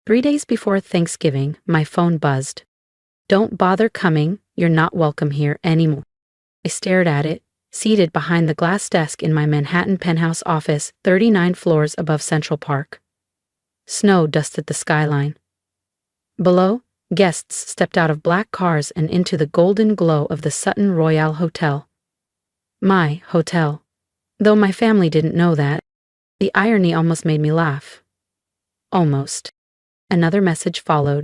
3 days before Thanksgiving, my phone buzzed. Don't bother coming, you're not welcome here anymore. I stared at it, seated behind the glass desk in my Manhattan penthouse office, 39 floors above Central Park. Snow dusted the skyline. Below, guests stepped out of black cars and into the golden glow of the Sutton Royale Hotel. My hotel. Though my family didn't know that. The irony almost made me laugh. Almost. Another message followed.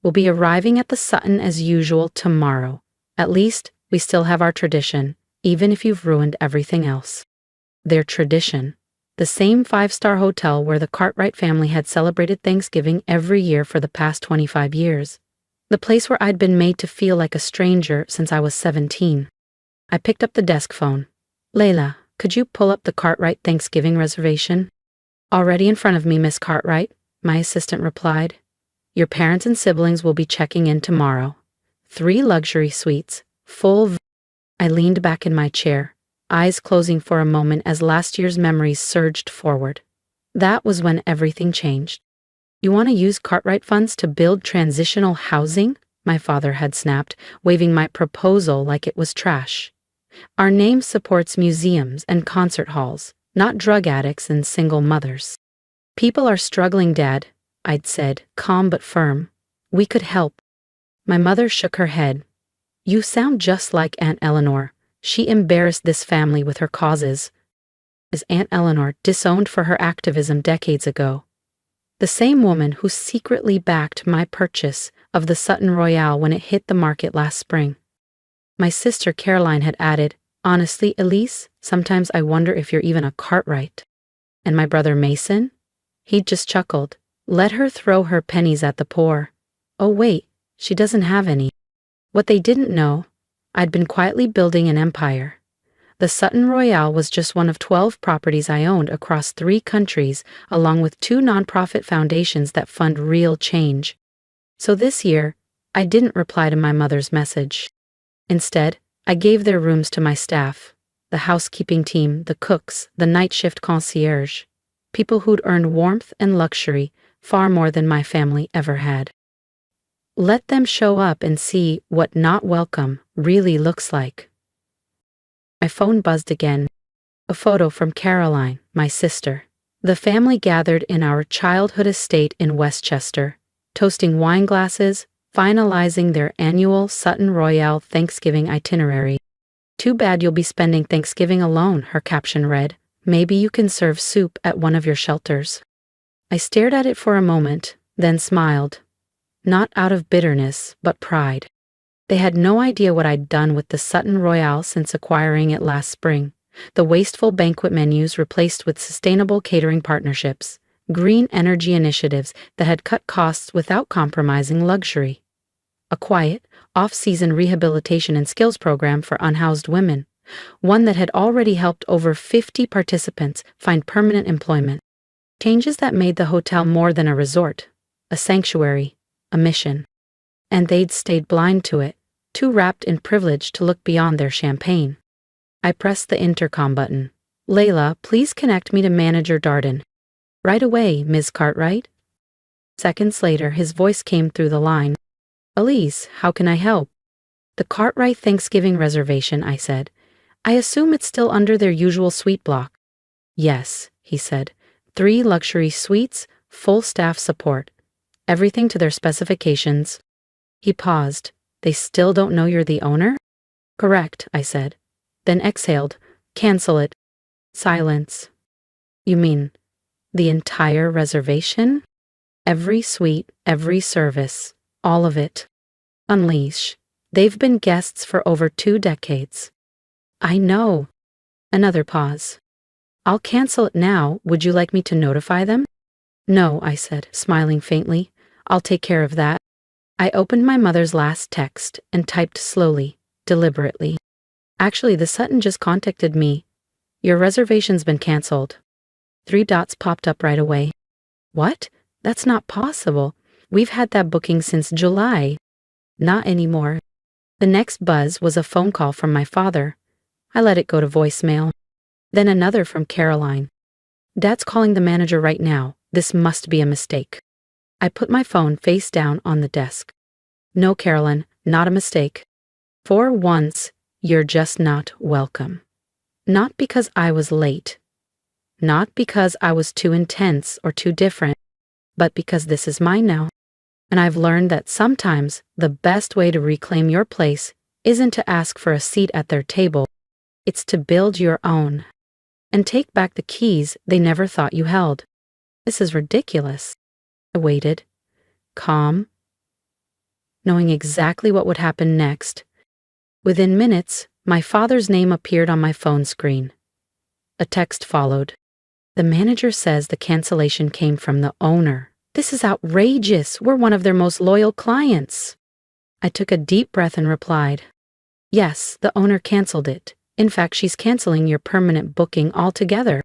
We'll be arriving at the Sutton as usual tomorrow. At least, we still have our tradition, even if you've ruined everything else. Their tradition. The same five-star hotel where the Cartwright family had celebrated Thanksgiving every year for the past 25 years. The place where I'd been made to feel like a stranger since I was 17. I picked up the desk phone. Layla, could you pull up the Cartwright Thanksgiving reservation? Already in front of me, Miss Cartwright, my assistant replied. Your parents and siblings will be checking in tomorrow. 3 luxury suites, full. I leaned back in my chair, eyes closing for a moment as last year's memories surged forward. That was when everything changed. You want to use Cartwright funds to build transitional housing? My father had snapped, waving my proposal like it was trash. Our name supports museums and concert halls, not drug addicts and single mothers. People are struggling, Dad, I'd said, calm but firm. We could help. My mother shook her head. You sound just like Aunt Eleanor. She embarrassed this family with her causes. As Aunt Eleanor disowned for her activism decades ago. The same woman who secretly backed my purchase of the Sutton Royale when it hit the market last spring. My sister Caroline had added, honestly, Elise, sometimes I wonder if you're even a Cartwright. And my brother Mason? He'd just chuckled. Let her throw her pennies at the poor. Oh wait, she doesn't have any. What they didn't know, I'd been quietly building an empire. The Sutton Royale was just one of 12 properties I owned across 3 countries, along with 2 nonprofit foundations that fund real change. So this year, I didn't reply to my mother's message. Instead, I gave their rooms to my staff, the housekeeping team, the cooks, the night shift concierge, people who'd earned warmth and luxury far more than my family ever had. Let them show up and see what not welcome really looks like. My phone buzzed again. A photo from Caroline, my sister. The family gathered in our childhood estate in Westchester, toasting wine glasses, finalizing their annual Sutton Royale Thanksgiving itinerary. Too bad you'll be spending Thanksgiving alone, her caption read. Maybe you can serve soup at one of your shelters. I stared at it for a moment, then smiled. Not out of bitterness, but pride. They had no idea what I'd done with the Sutton Royale since acquiring it last spring. The wasteful banquet menus replaced with sustainable catering partnerships, green energy initiatives that had cut costs without compromising luxury. A quiet, off-season rehabilitation and skills program for unhoused women, one that had already helped over 50 participants find permanent employment. Changes that made the hotel more than a resort, a sanctuary, a mission. And they'd stayed blind to it, too wrapped in privilege to look beyond their champagne. I pressed the intercom button. Layla, please connect me to Manager Darden. Right away, Ms. Cartwright. Seconds later, his voice came through the line. Elise, how can I help? The Cartwright Thanksgiving reservation, I said. I assume it's still under their usual suite block. Yes, he said. 3 luxury suites, full staff support. Everything to their specifications. He paused. They still don't know you're the owner? Correct, I said. Then exhaled. Cancel it. Silence. You mean the entire reservation? Every suite, every service, all of it. Unleash. They've been guests for over 2 decades. I know. Another pause. I'll cancel it now. Would you like me to notify them? No, I said, smiling faintly. I'll take care of that. I opened my mother's last text and typed slowly, deliberately. Actually, the Sutton just contacted me. Your reservation's been canceled. 3 dots popped up right away. What? That's not possible. We've had that booking since July. Not anymore. The next buzz was a phone call from my father. I let it go to voicemail. Then another from Caroline. Dad's calling the manager right now. This must be a mistake. I put my phone face down on the desk. No, Carolyn, not a mistake. For once, you're just not welcome. Not because I was late. Not because I was too intense or too different, but because this is mine now. And I've learned that sometimes the best way to reclaim your place isn't to ask for a seat at their table, it's to build your own. And take back the keys they never thought you held. This is ridiculous. I waited, calm, knowing exactly what would happen next. Within minutes, my father's name appeared on my phone screen. A text followed. The manager says the cancellation came from the owner. This is outrageous. We're one of their most loyal clients. I took a deep breath and replied, yes, the owner canceled it. In fact, she's canceling your permanent booking altogether.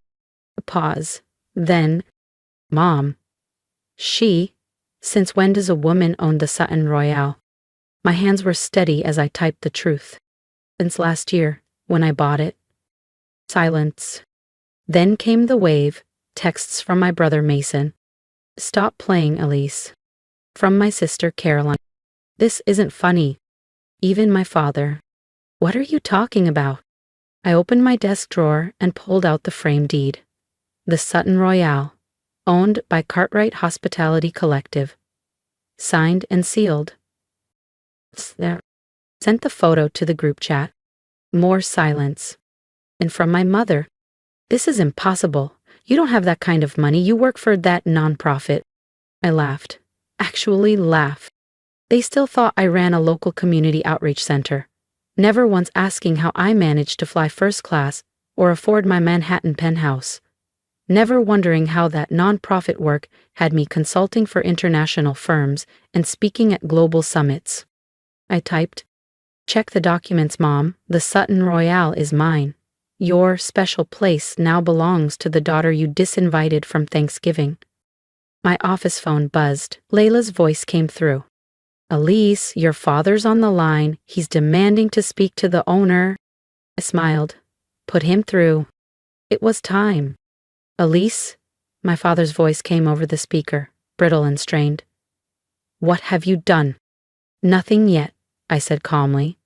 A pause. Then, Mom. Since when does a woman own the Sutton Royale? My hands were steady as I typed the truth. Since last year, when I bought it. Silence. Then came the wave, texts from my brother Mason. Stop playing, Elise. From my sister Caroline. This isn't funny. Even my father. What are you talking about? I opened my desk drawer and pulled out the frame deed. The Sutton Royale, owned by Cartwright Hospitality Collective. Signed and sealed. Sent the photo to the group chat. More silence. And from my mother. This is impossible. You don't have that kind of money. You work for that nonprofit. I laughed. Actually laughed. They still thought I ran a local community outreach center, never once asking how I managed to fly first class or afford my Manhattan penthouse. Never wondering how that nonprofit work had me consulting for international firms and speaking at global summits. I typed, check the documents, Mom. The Sutton Royale is mine. Your special place now belongs to the daughter you disinvited from Thanksgiving. My office phone buzzed. Layla's voice came through. Elise, your father's on the line. He's demanding to speak to the owner. I smiled. Put him through. It was time. Elise, my father's voice came over the speaker, brittle and strained. What have you done? Nothing yet, I said calmly.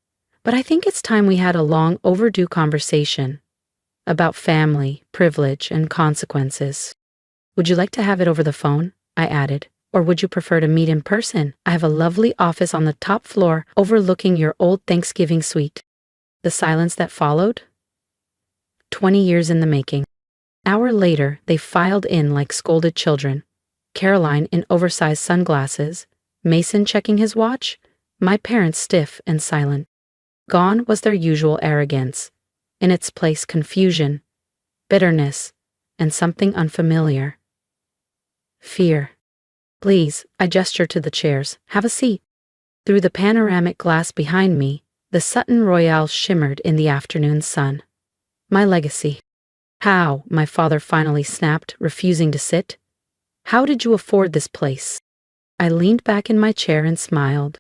But I think it's time we had a long overdue conversation about family, privilege, and consequences. Would you like to have it over the phone? I added. Or would you prefer to meet in person? I have a lovely office on the top floor overlooking your old Thanksgiving suite. The silence that followed? 20 years in the making. Hour later, they filed in like scolded children. Caroline in oversized sunglasses, Mason checking his watch, my parents stiff and silent. Gone was their usual arrogance. In its place, confusion, bitterness, and something unfamiliar. Fear. Please, I gestured to the chairs. Have a seat. Through the panoramic glass behind me, the Sutton Royale shimmered in the afternoon sun. My legacy. How? My father finally snapped, refusing to sit. How did you afford this place? I leaned back in my chair and smiled.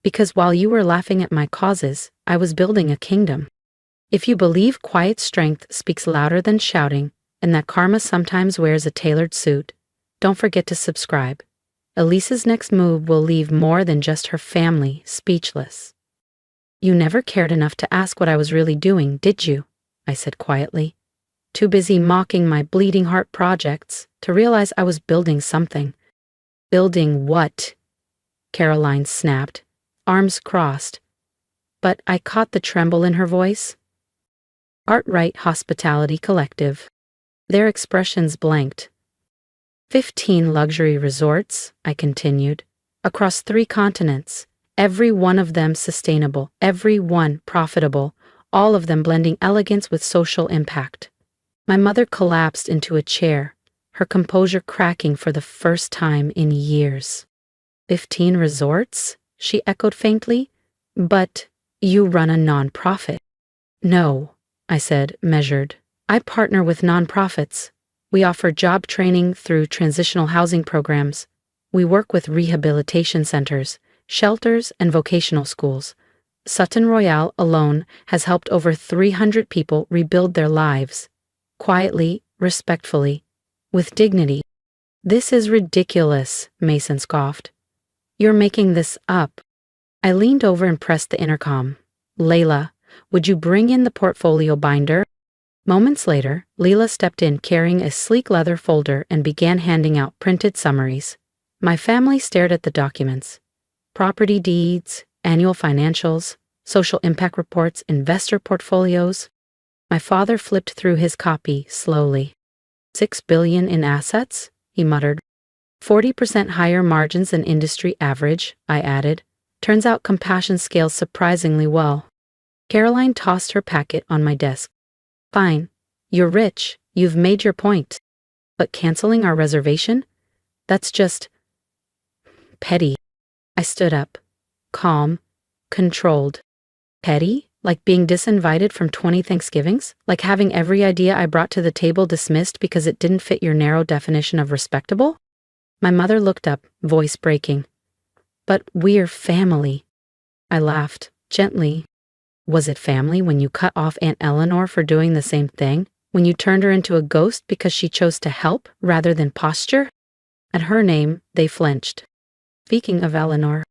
Because while you were laughing at my causes, I was building a kingdom. If you believe quiet strength speaks louder than shouting, and that karma sometimes wears a tailored suit, don't forget to subscribe. Elise's next move will leave more than just her family speechless. You never cared enough to ask what I was really doing, did you? I said quietly. Too busy mocking my bleeding heart projects to realize I was building something. Building what? Caroline snapped, arms crossed. But I caught the tremble in her voice. Cartwright Hospitality Collective. Their expressions blanked. 15 luxury resorts, I continued, across 3 continents, every one of them sustainable, every one profitable, all of them blending elegance with social impact. My mother collapsed into a chair, her composure cracking for the first time in years. 15 resorts? She echoed faintly. But you run a nonprofit. No, I said, measured. I partner with nonprofits. We offer job training through transitional housing programs. We work with rehabilitation centers, shelters, and vocational schools. Sutton Royale alone has helped over 300 people rebuild their lives. Quietly, respectfully, with dignity. This is ridiculous, Mason scoffed. You're making this up. I leaned over and pressed the intercom. Layla, would you bring in the portfolio binder? Moments later, Leela stepped in carrying a sleek leather folder and began handing out printed summaries. My family stared at the documents. Property deeds, annual financials, social impact reports, investor portfolios. My father flipped through his copy slowly. $6 billion in assets, he muttered. 40% higher margins than industry average, I added. Turns out compassion scales surprisingly well. Caroline tossed her packet on my desk. Fine. You're rich. You've made your point. But canceling our reservation? That's just petty. I stood up. Calm. Controlled. Petty? Like being disinvited from 20 Thanksgivings? Like having every idea I brought to the table dismissed because it didn't fit your narrow definition of respectable? My mother looked up, voice breaking. But we're family. I laughed, gently. Was it family when you cut off Aunt Eleanor for doing the same thing? When you turned her into a ghost because she chose to help rather than posture? At her name, they flinched. Speaking of Eleanor,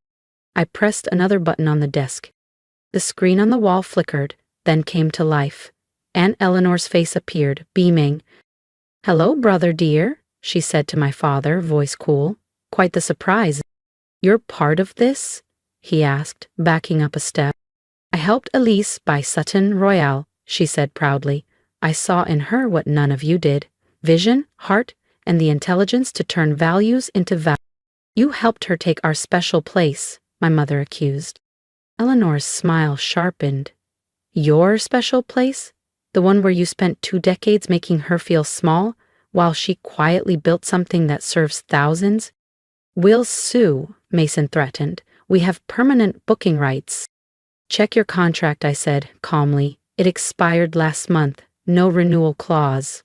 I pressed another button on the desk. The screen on the wall flickered, then came to life. Aunt Eleanor's face appeared, beaming. Hello, brother dear, she said to my father, voice cool. Quite the surprise. You're part of this? He asked, backing up a step. I helped Elise buy Sutton Royale, she said proudly. I saw in her what none of you did. Vision, heart, and the intelligence to turn values into value. You helped her take our special place, my mother accused. Eleanor's smile sharpened. Your special place? The one where you spent 2 decades making her feel small, while she quietly built something that serves thousands? We'll sue, Mason threatened. We have permanent booking rights. Check your contract, I said, calmly. It expired last month. No renewal clause.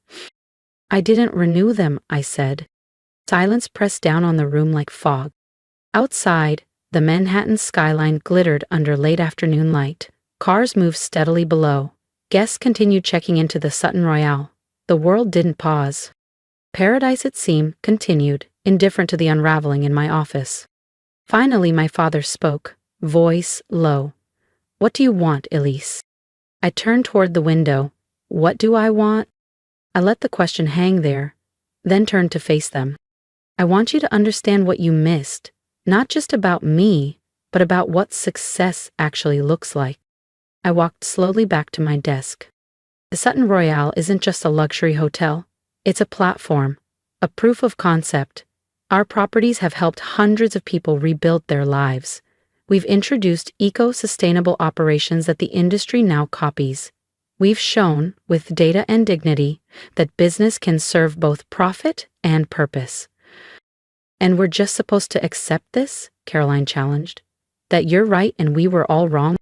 I didn't renew them, I said. Silence pressed down on the room like fog. Outside, the Manhattan skyline glittered under late afternoon light. Cars moved steadily below. Guests continued checking into the Sutton Royale. The world didn't pause. Paradise, it seemed, continued, indifferent to the unraveling in my office. Finally, my father spoke, voice low. What do you want, Elise? I turned toward the window. What do I want? I let the question hang there, then turned to face them. I want you to understand what you missed, not just about me, but about what success actually looks like. I walked slowly back to my desk. The Sutton Royale isn't just a luxury hotel. It's a platform, a proof of concept. Our properties have helped hundreds of people rebuild their lives. We've introduced eco-sustainable operations that the industry now copies. We've shown, with data and dignity, that business can serve both profit and purpose. And we're just supposed to accept this? Caroline challenged. That you're right and we were all wrong?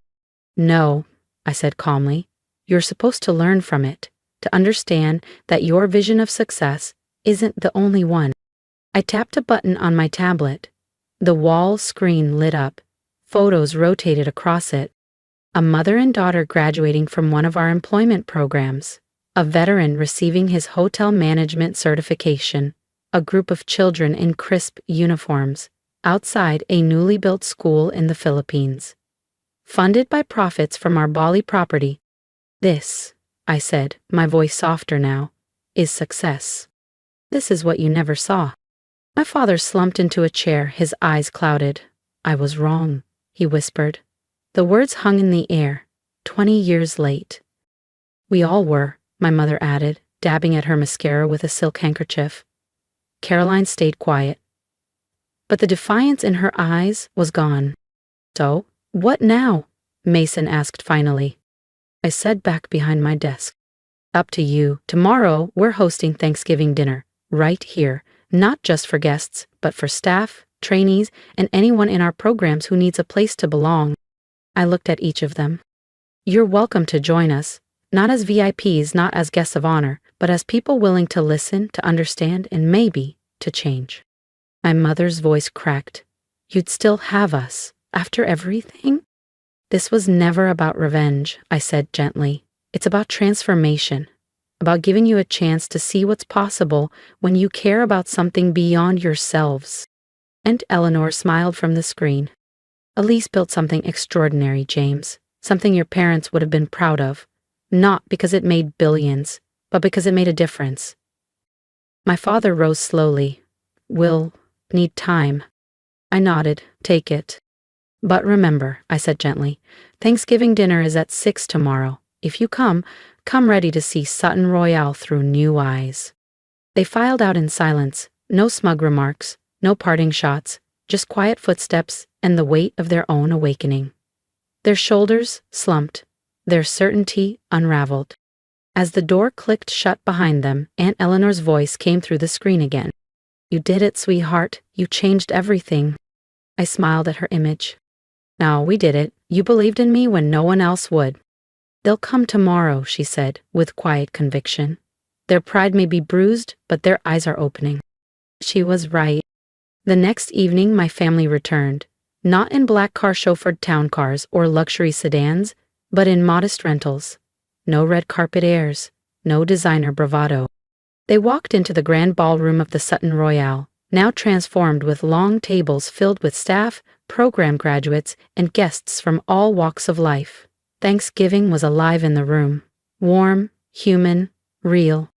No, I said calmly. You're supposed to learn from it, to understand that your vision of success isn't the only one. I tapped a button on my tablet. The wall screen lit up. Photos rotated across it. A mother and daughter graduating from one of our employment programs. A veteran receiving his hotel management certification. A group of children in crisp uniforms. Outside a newly built school in the Philippines. Funded by profits from our Bali property. This, I said, my voice softer now, is success. This is what you never saw. My father slumped into a chair, his eyes clouded. I was wrong, he whispered. The words hung in the air, 20 years late. We all were, my mother added, dabbing at her mascara with a silk handkerchief. Caroline stayed quiet. But the defiance in her eyes was gone. So, what now? Mason asked finally. I said back behind my desk. Up to you. Tomorrow, we're hosting Thanksgiving dinner, right here, not just for guests, but for staff, trainees, and anyone in our programs who needs a place to belong. I looked at each of them. You're welcome to join us, not as VIPs, not as guests of honor, but as people willing to listen, to understand, and maybe to change. My mother's voice cracked. You'd still have us, after everything? This was never about revenge, I said gently. It's about transformation. about giving you a chance to see what's possible when you care about something beyond yourselves. And Eleanor smiled from the screen. Elise built something extraordinary, James. Something your parents would have been proud of. Not because it made billions, but because it made a difference. My father rose slowly. We'll need time. I nodded. Take it. But remember, I said gently, Thanksgiving dinner is at 6 tomorrow. If you come ready to see Sutton Royale through new eyes. They filed out in silence, no smug remarks, no parting shots, just quiet footsteps and the weight of their own awakening. Their shoulders slumped, their certainty unraveled. As the door clicked shut behind them, Aunt Eleanor's voice came through the screen again. You did it, sweetheart. You changed everything. I smiled at her image. No, we did it. You believed in me when no one else would. They'll come tomorrow, she said, with quiet conviction. Their pride may be bruised, but their eyes are opening. She was right. The next evening my family returned, not in black car-chauffeured town cars or luxury sedans, but in modest rentals. No red carpet airs, no designer bravado. They walked into the grand ballroom of the Sutton Royale, now transformed with long tables filled with staff, program graduates, and guests from all walks of life. Thanksgiving was alive in the room, warm, human, real.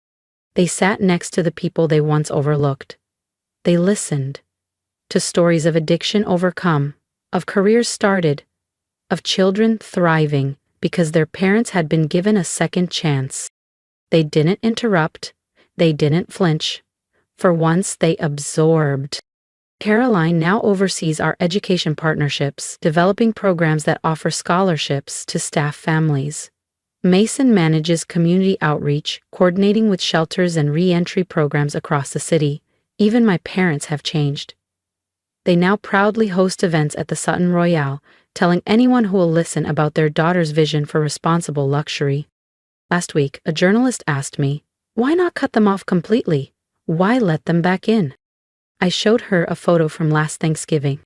They sat next to the people they once overlooked. They listened to stories of addiction overcome, of careers started, of children thriving because their parents had been given a second chance. They didn't interrupt, they didn't flinch. For once, they absorbed. Caroline now oversees our education partnerships, developing programs that offer scholarships to staff families. Mason manages community outreach, coordinating with shelters and re-entry programs across the city. Even my parents have changed. They now proudly host events at the Sutton Royale, telling anyone who will listen about their daughter's vision for responsible luxury. Last week, a journalist asked me, why not cut them off completely? Why let them back in? I showed her a photo from last Thanksgiving.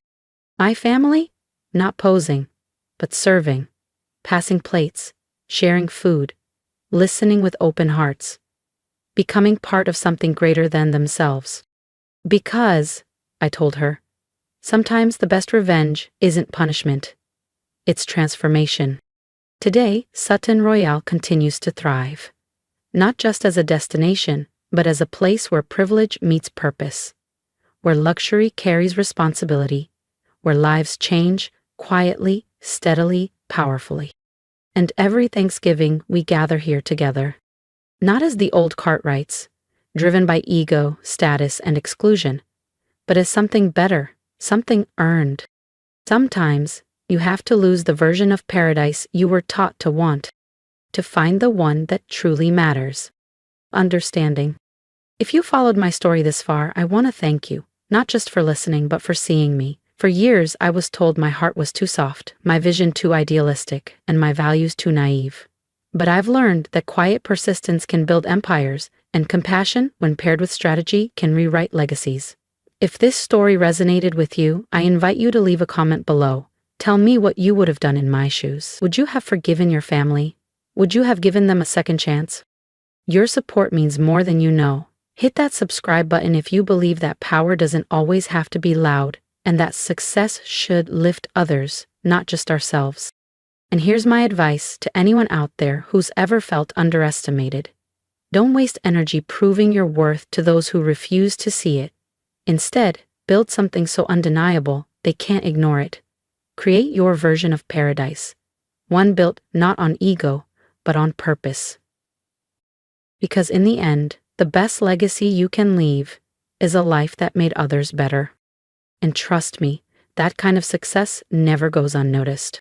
My family? Not posing, but serving, passing plates, sharing food, listening with open hearts, becoming part of something greater than themselves. Because, I told her, sometimes the best revenge isn't punishment. It's transformation. Today, Sutton Royale continues to thrive. Not just as a destination, but as a place where privilege meets purpose. Where luxury carries responsibility. Where lives change quietly, steadily, powerfully. And every Thanksgiving we gather here together. Not as the old Cartwrights, driven by ego, status, and exclusion, but as something better, something earned. Sometimes, you have to lose the version of paradise you were taught to want, to find the one that truly matters. Understanding. If you followed my story this far, I want to thank you, not just for listening, but for seeing me. For years, I was told my heart was too soft, my vision too idealistic, and my values too naive. But I've learned that quiet persistence can build empires, and compassion, when paired with strategy, can rewrite legacies. If this story resonated with you, I invite you to leave a comment below. Tell me what you would have done in my shoes. Would you have forgiven your family? Would you have given them a second chance? Your support means more than you know. Hit that subscribe button if you believe that power doesn't always have to be loud, and that success should lift others, not just ourselves. And here's my advice to anyone out there who's ever felt underestimated. Don't waste energy proving your worth to those who refuse to see it. Instead, build something so undeniable they can't ignore it. Create your version of paradise, one built not on ego, but on purpose. Because in the end, the best legacy you can leave is a life that made others better. And trust me, that kind of success never goes unnoticed.